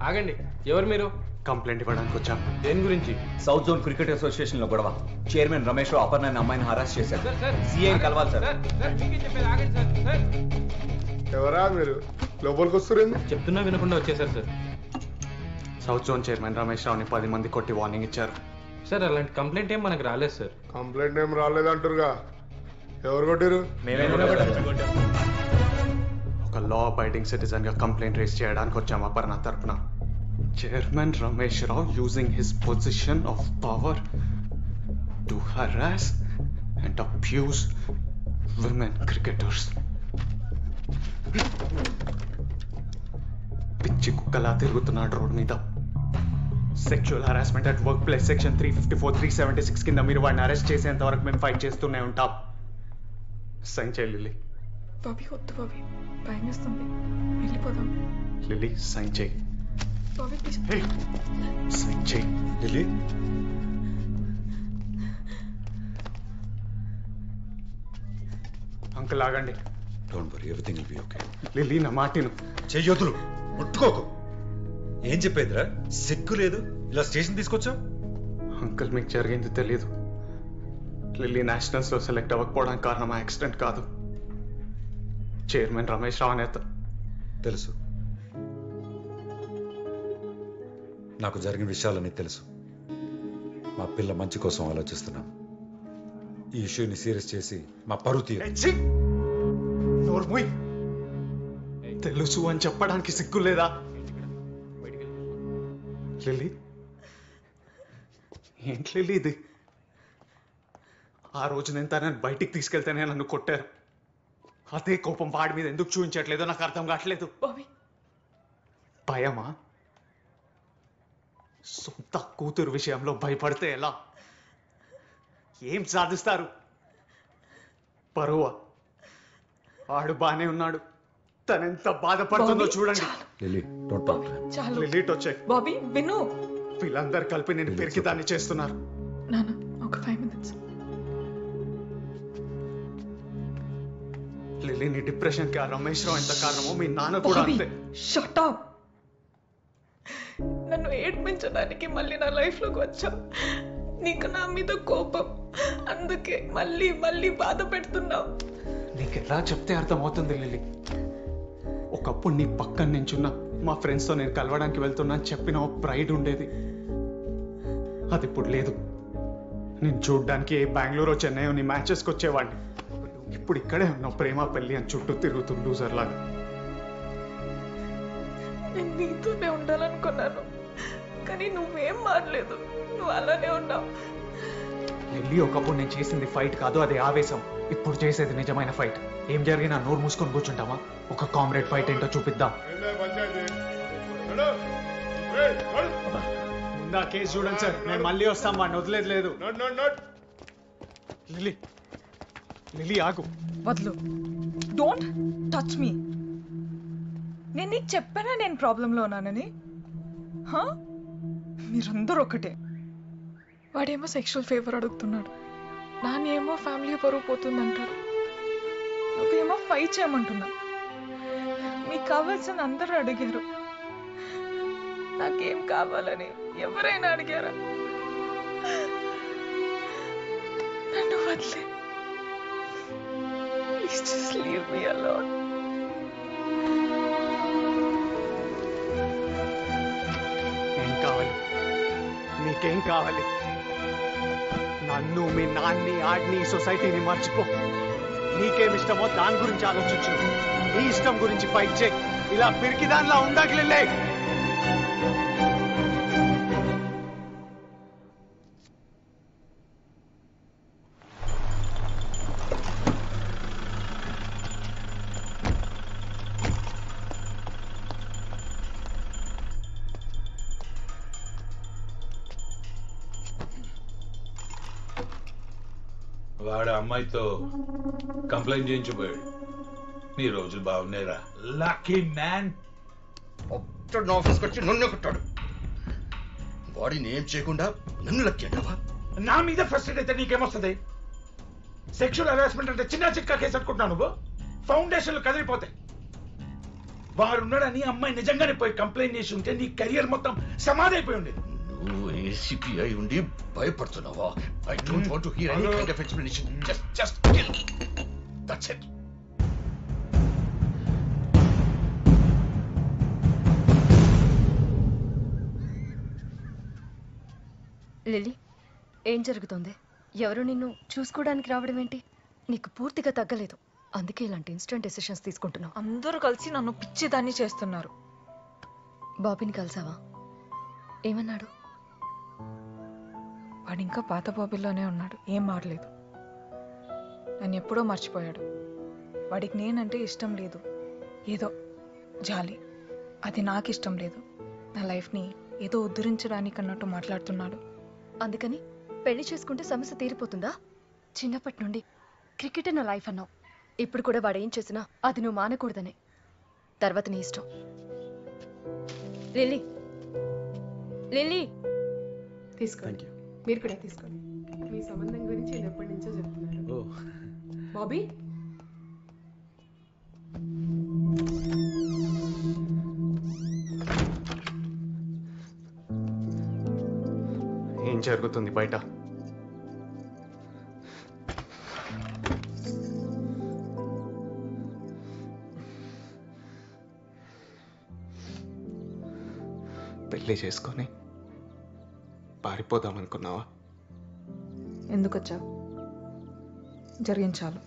ఆగండి, ఎవరు మీరు? కంప్లైంట్ ఇవ్వడానికి వచ్చాం. దేని గురించి? సౌత్ జోన్ క్రికెట్ అసోసియేషన్ లో గొడవ. చైర్మన్ రమేష్ రావు అపర్ణ అనే అమ్మాయిని హరాస్ చేశారు. సీఐ కలవాలి సార్. ఎవరా మీరు? లోపలికి వస్తురేంది? చెప్తున్నా వినకుండా వచ్చేసారు sir. South zone chairman Ramesh రావుని 10 మంది కొట్టి వార్నింగ్ ఇచ్చారు సార్. అలాంటి కంప్లైంట్ ఏం మనకు రాలేదు సార్. కంప్లైంట్ ఏం రాలేదంటారుగా. ఎవరు కొట్టారు? ఒక లా అబైడింగ్ సిటిజన్ గా కంప్లైంట్ రేస్ చేయడానికి వచ్చాం అపర్ణ తరపున. Chairman Ramesh Rao using his position of power to harass and abuse women cricketers. పిచ్చి కుక్కలా తిరుగుతున్నాడు రోడ్ మీద. Sexual harassment at work place section 354, 376 కింద మీరు వాడిని అరెస్ట్ చేసేంత వరకు మేము ఫైట్ చేస్తూనే ఉంటాం. సైన్ చేయి లిల్లీ. బాబీ వద్దు బాబీ, భయం వేస్తుంది, వెళ్ళిపోదాం. లిల్లీ సైన్ చేయి. బాబీ ప్లీజ్. సైన్ చేయి లిల్లీ. అంకుల్ ఆగండి. Don't worry, everything will be okay. Lily నా మాటిను. చెయ్యొద్దులు, ముట్టుకోకు. ఏం చెప్పేదిరా? సిగ్గు లేదు, ఇలా స్టేషన్ తీసుకొచ్చావు? అంకుల్ మీకు జరిగింది తెలీదు. లిల్లీ నేషనల్స్ లో సెలెక్ట్ అవ్వకపోవడానికి కారణం యాక్సిడెంట్ కాదు, చైర్మన్ రమేష్ రావు నేత. తెలుసు, నాకు జరిగిన విషయాలన్నీ తెలుసు. మా పిల్ల మంచి కోసం ఆలోచిస్తున్నాం. ఈ ఇష్యూని సీరియస్ చేసి మా పరువు తీయ. తెలుసు అని చెప్పడానికి సిగ్గు లేదా? లిల్లీ, ఏంటి లిల్లీ ఇది? ఆ రోజు నేను తనని బయటికి తీసుకెళ్తేనే నన్ను కొట్టారు. అదే కోపం వాడి మీద ఎందుకు చూపించట్లేదో నాకు అర్థం కావట్లేదు. భయమా? సొంత కూతురు విషయంలో భయపడితే ఎలా? ఏం సాధిస్తారు? పరువా? ఆడు బానే ఉన్నాడు, తనెంత బాధపడుతుందో చూడండి. లిల్లీ వచ్చాయి. బాబీ విను. వీళ్ళందరూ కలిపి నేను పెరికి దాన్ని చేస్తున్నారు. నాన్న ఒక 5 minutes. లిల్లీ నీ డిప్రెషన్ కి ఆ రమేష్ రావు ఎంత కారణమో మీ నాన్న కూడా అంతే. Shut up. నన్ను ఏడ్పించడానికి మళ్ళీ నా లైఫ్ లోకి వచ్చావు. నీకు నా మీద కోపం, అందుకే మళ్ళీ మళ్ళీ బాధ పెడుతున్నావు. నీకు ఎలా చెప్తే అర్థమవుతుంది లిల్లీ? ఒకప్పుడు నీ పక్కన నించున్న మా ఫ్రెండ్స్తో నేను కలవడానికి వెళ్తున్నా అని చెప్పిన ఓ ప్రైడ్ ఉండేది, అది ఇప్పుడు లేదు. నేను చూడ్డానికి బెంగళూరు చెన్నైయో నీ మ్యాచెస్కి వచ్చేవాడిని. ఇప్పుడు ఇక్కడే ఉన్నావు ప్రేమ పెళ్లి అని చుట్టూ తిరుగుతూ లూజర్ లాగా. నేను నీతోనే ఉండాలనుకున్నాను, కానీ నువ్వేం మారలేదు, నువ్వు అలానే ఉన్నావు. లిల్లీ, ఒకప్పుడు నేను చేసింది ఫైట్ కాదు, అది ఆవేశం. ఇప్పుడు చేసేది నిజమైన ఫైట్. ఏం జరిగినా నోరు మూసుకొని కూర్చుంటావా? ఒక కామ్రేడ్ ఫైట్ ఏంటో చూపిద్దాం. ముందా కేసు చూడండి సార్, నేను మళ్ళీ వస్తాం, వాడిని వదిలేదు లేదు. లిల్లీ, లిల్లీ ఆగు. వద్దు, డోంట్ టచ్ మీ. నేను నీకు చెప్పానా నేను ప్రాబ్లంలో ఉన్నానని? మీరందరూ ఒకటే. వాడేమో సెక్షువల్ ఫేవర్ అడుగుతున్నాడు, నానేమో ఫ్యామిలీ పరువు పోతుందంటారు, నువ్వేమో ఫైట్ చేయమంటున్నా. మీకు కావాల్సిన అందరూ అడిగారు, నాకేం కావాలని ఎవరైనా అడిగారా? నన్ను వదిలే, please just leave me alone. ఏం కావాలి? నీకేం కావాలి? నన్ను, మీ నాన్ని, ఆడిని, సొసైటీని మర్చిపో. నీకేం ఇష్టమో దాని గురించి ఆలోచించు. నీ ఇష్టం గురించి ఫైట్ చేయి. ఇలా పిరికి దానిలా ఉండట్లే. వాడు అమ్మాయితో కంప్లైంట్ చేయించబోయాడు. మీ రోజులు బాగున్నాయిరా. Lucky man. ఆఫీస్కి వచ్చి నన్ను కొట్టాడు. బాడీని ఏం చేయకుండా నన్ను లక్కీ అంటావా? నా మీద ఫస్ట్ అయితే నీకేమొస్తుంది? సెక్షువల్ హరాస్మెంట్ అంటే చిన్న చిక్క కేసు అనుకుంటున్నావు నువ్వు? ఫౌండేషన్లు కదిలిపోతాయి. వాడున్నాడని అమ్మాయి నిజంగానే పోయి కంప్లైంట్ చేసి ఉంటే నీ కెరియర్ మొత్తం సమాధైపోయి ఉండేది. నువ్వు ఏసీపీ అయి ఉండి భయపడుతున్నావా? I don't want to hear any kind of explanation. Just kill. That's it. Lily, ఏం జరుగుతుంది? ఎవరు నిన్ను చూసుకోవడానికి రావడం ఏంటి? నీకు పూర్తిగా తగ్గలేదు, అందుకే ఇలాంటి ఇన్స్టెంట్ డెసిషన్స్ తీసుకుంటున్నావు. అందరూ కలిసి నన్ను పిచ్చిదాన్ని చేస్తున్నారు. బాబీని కలిసావా? ఏమన్నాడు? వాడు ఇంకా పాత బాబీలోనే ఉన్నాడు, ఏం మారలేదు. నన్ను ఎప్పుడో మర్చిపోయాడు. వాడికి నేనంటే ఇష్టం లేదు, ఏదో జాలి. అది నాకు ఇష్టం లేదు. నా లైఫ్ని ఏదో ఉద్ధరించడానికి అన్నట్టు మాట్లాడుతున్నాడు. అందుకని పెళ్లి చేసుకుంటే సమస్య తీరిపోతుందా? చిన్నప్పటి నుండి క్రికెట్ నా లైఫ్ అన్నావు. ఇప్పుడు కూడా వాడు ఏం చేసినా అది నువ్వు మానకూడదనే. తర్వాత నీ ఇష్టం. లిల్లీ, లిల్లీ, తీసుకోండి. మీరు కూడా తీసుకోండి. మీ సంబంధం గురించి నేను ఎప్పటి నుంచో చెప్తున్నాను. బాబీ, ఏం జరుగుతుంది బయట? పెళ్లి చేసుకొని పారిపోదామనుకున్నావా? ఎందుకు వచ్చావు? జరిగించాలు.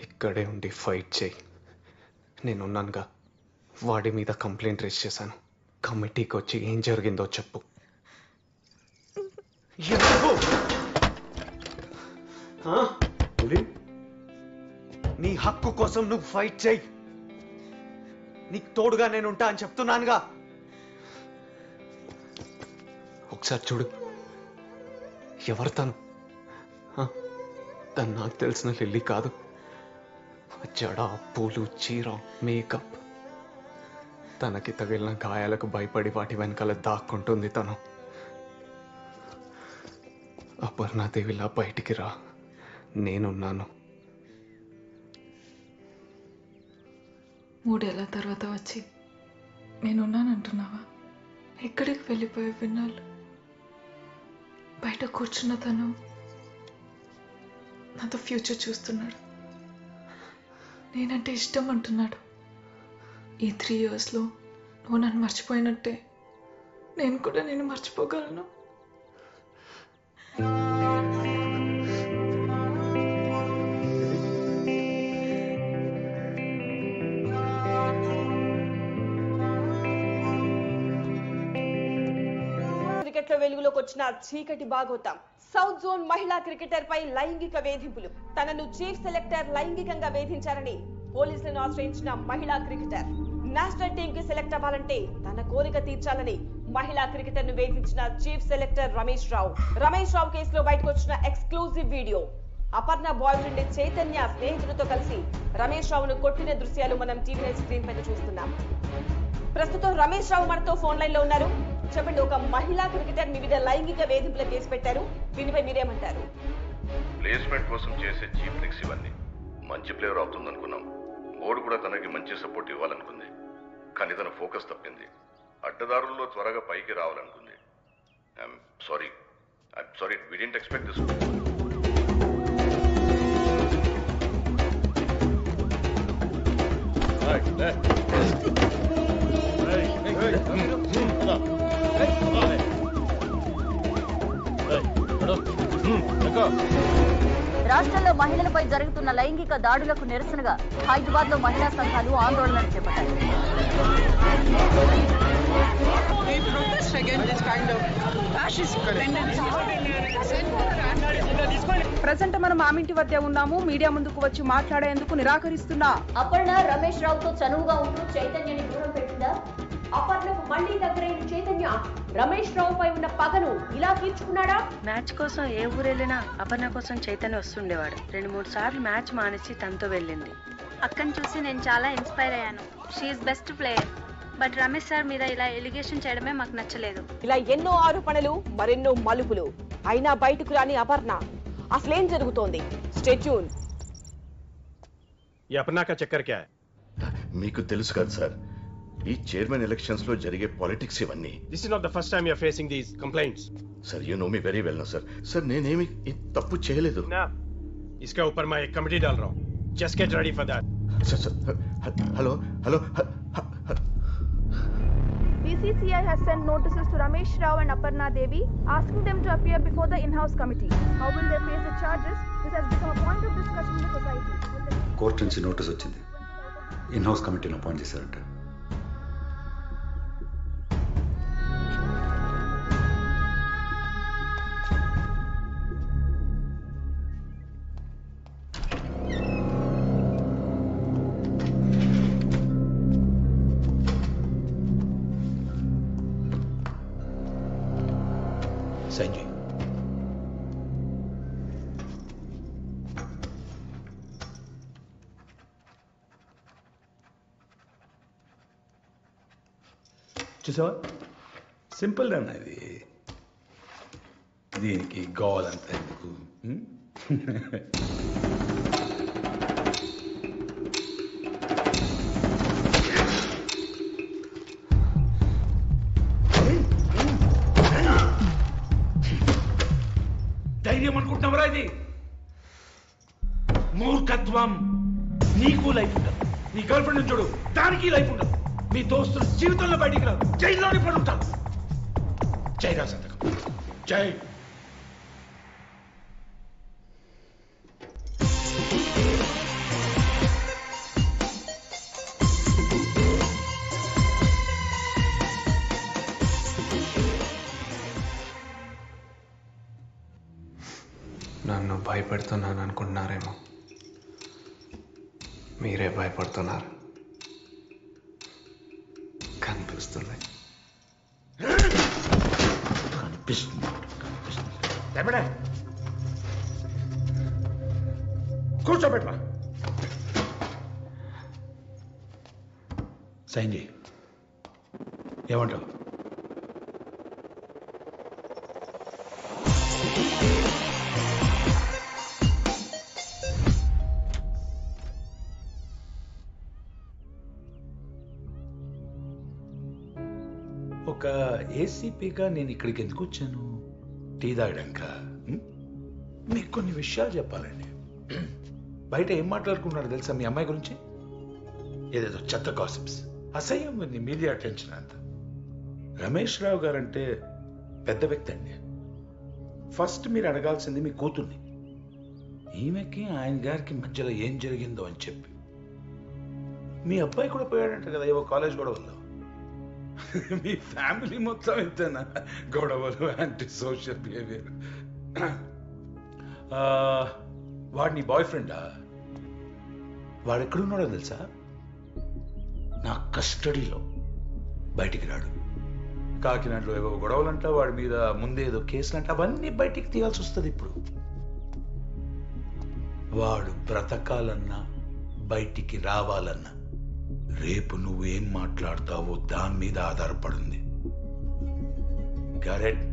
ఇక్కడే ఉండి ఫైట్ చేయి. నేనున్నానుగా. వాడి మీద కంప్లైంట్ రేస్ చేశాను. కమిటీకి వచ్చి ఏం జరిగిందో చెప్పు. నీ హక్కు కోసం నువ్వు ఫైట్ చేయి. నీకు తోడుగా నేను ఉంటా అని చెప్తున్నానుగా. ఒకసారి చూడు, ఎవరు తను? తను నాకు తెలిసిన లిల్లీ కాదు. జడ, పూలు, చీర, మేకప్. తనకి తగిలిన గాయాలకు భయపడి వాటి వెనకాల దాక్కుంటుంది తను. అపర్ణాదేవిలా బయటికి రా, నేనున్నాను. 3 ఏళ్ల తర్వాత వచ్చి నేనున్నానంటున్నావా? ఎక్కడికి వెళ్ళిపోయే విన్నాళ్ళు? బయట కూర్చున్న తను నాతో ఫ్యూచర్ చూస్తున్నాడు. నేనంటే ఇష్టం అంటున్నాడు. ఈ 3 yearsలో నువ్వు నన్ను మర్చిపోయినట్టే నేను కూడా నేను మర్చిపోగలను. క్రికెట్లో వెలుగులోకి వచ్చిన చీకటి భాగోతం. సౌత్ జోన్ మహిళా క్రికెటర్ పై లైంగిక వేధింపులు. తనను చీఫ్ సెలెక్టర్ లైంగికంగా వేధించారని పోలీసులను ఆశ్రయించిన మహిళా క్రికెటర్. నేషనల్ టీమ్ కి సెలెక్ట్ అవ్వాలంటే తన కోరిక తీర్చాలని మహిళా క్రికెటర్ ను వేధించిన చీఫ్ సెలెక్టర్ రమేష్ రావు కేసులో బయటకు వచ్చిన exclusive video. Aparna boy friend Chaitanya స్నేహితులతో కలిసి రమేష్ రావును కొట్టిన దృశ్యాలు మనం టీవీ స్క్రీన్ పైన చూస్తున్నాం. ప్రస్తుతం రమేష్ రావు మనతో ఫోన్ లైన్ లో ఉన్నారు. చెప్పండి, ఒక మహిళా క్రికెటర్ మీ మీద లైంగిక వేధింపుల కేసు పెట్టారు, దీనిపై మీరేమంటారు? ప్లేస్మెంట్ కోసం చేసే చీప్ ట్రిక్స్ ఇవన్నీ. మంచి ప్లేయర్ అవుతుంది అనుకున్నాం. బోర్డు కూడా తనకి మంచి సపోర్ట్ ఇవ్వాలనుకుంది, కానీ తన ఫోకస్ తప్పింది. అడ్డదారుల్లో త్వరగా పైకి రావాలనుకుంది. I'm sorry, we didn't expect this. రాష్ట్రంలో మహిళలపై జరుగుతున్న లైంగిక దాడులకు నిరసనగా హైదరాబాద్ లో మహిళా సంఘాలు ఆందోళనలు చేపట్టాయి. ప్రజెంట్ మనం ఆమింటి వద్ద ఉన్నాము. మీడియా ముందుకు వచ్చి మాట్లాడేందుకు నిరాకరిస్తున్నా. అపర్ణ రమేష్ రావుతో చనువుగా ఉంటూ చైతన్యని దూరం పెట్టిందా? అపర్ణకు మళ్లీ దగ్గరైన చైతన్య రమేష్ రావుపై ఉన్న పగను ఇలా తీర్చుకున్నాడా? మ్యాచ్ కోసం ఏ ఊరెళ్ళినా అపర్ణ కోసం చైతన్య వస్తుండేవాడు. 2-3 సార్లు మ్యాచ్ మానేసి తనతో వెళ్ళింది. అక్కని చూసి నేను చాలా ఇన్స్పైర్ అయ్యాను. She is best player. But Ramesh sir మీద ఇలా ఎలిగేషన్ చేయడమే మాకు నచ్చలేదు. ఇలా ఎన్నో ఆరోపణలు, మరెన్నో మలుపులు. అయినా బయటకు రాని అపర్ణ. అసలేం జరుగుతోంది? Stay tune. ये अपना का चक्कर क्या है? మీకు తెలుసు కదా సార్, ఈ చైర్మన్ ఎలక్షన్స్ లో జరిగే పాలిటిక్స్ ఇవన్నీ. This is not the first time you are facing these complaints. Sir you know me very well నా సార్. సార్ నేనేమి తప్పు చేయలేదు. इसके ऊपर मैं एक कमेटी डाल रहा हूँ. Just get ready for that. Hello hello. BCCI has sent notices to Ramesh Rao and Aparna Devi asking them to appear before the in-house committee. How will they face the charges? This has become a point of discussion in the society. Court నుంచి notice వచ్చింది. In house కమిటీని appoint చేశారంట. సంజయ్, చూసావా, simple run అది. దీనికి గోవాలంతా ఎందుకు? ధైర్యం అనుకుంటున్నావరా ఇది? మూర్ఖత్వం. నీకు లైఫ్ ఉండదు, నీ గర్ల్ ఫ్రెండ్ చూడు, దానికి లైఫ్ ఉండదు, మీ దోస్తులు జీవితంలో బయటికి రాదు, జైల్లోనే పడి ఉంటారు. జై రా సంతకం, జై. నన్ను భయపెడుతున్నాను అనుకుంటున్నారేమో, మీరే భయపడుతున్నారు. కనిపిస్తుంది. కూర్చోబెట్టరా. సైన్ చేయి. ఏమంటావు? ఒక ఏసీపీగా నేను ఇక్కడికి ఎందుకు వచ్చాను? టీ తాగడాక. మీకు కొన్ని విషయాలు చెప్పాలండి. బయట ఏం మాట్లాడుకున్నాడు తెలుసా మీ అమ్మాయి గురించి? ఏదేదో చెత్త గాసిప్స్, అసహ్యం ఉంది మీడియా అటెన్షన్ అంతా. రమేష్ రావు గారంటే పెద్ద వ్యక్తి అండి. ఫస్ట్ మీరు అడగాల్సింది మీ కూతుర్ని. ఈమెకి ఆయన గారికి మధ్యలో ఏం జరిగిందో అని చెప్పి. మీ అబ్బాయి కూడా పోయాడంట కదా ఏవో కాలేజ్ గొడవల్లో. మీ ఫ్యామిలీ మొత్తం ఇంతేనా? గొడవలు, యాంటీ సోషల్ బిహేవియర్. వాడు నీ బాయ్ ఫ్రెండా? వాడు ఎక్కడున్నాడో తెలుసా? నా కస్టడీలో. బయటికి రాడు. కాకినాడలో ఏవో గొడవలంట, వాడి మీద ముందేదో కేసులంట, అవన్నీ బయటికి తీయాల్సి వస్తుంది ఇప్పుడు. వాడు బ్రతకాలన్నా బయటికి రావాలన్నా రేపు నువ్వేం మాట్లాడతావో దాని మీద ఆధారపడింది. గరెట్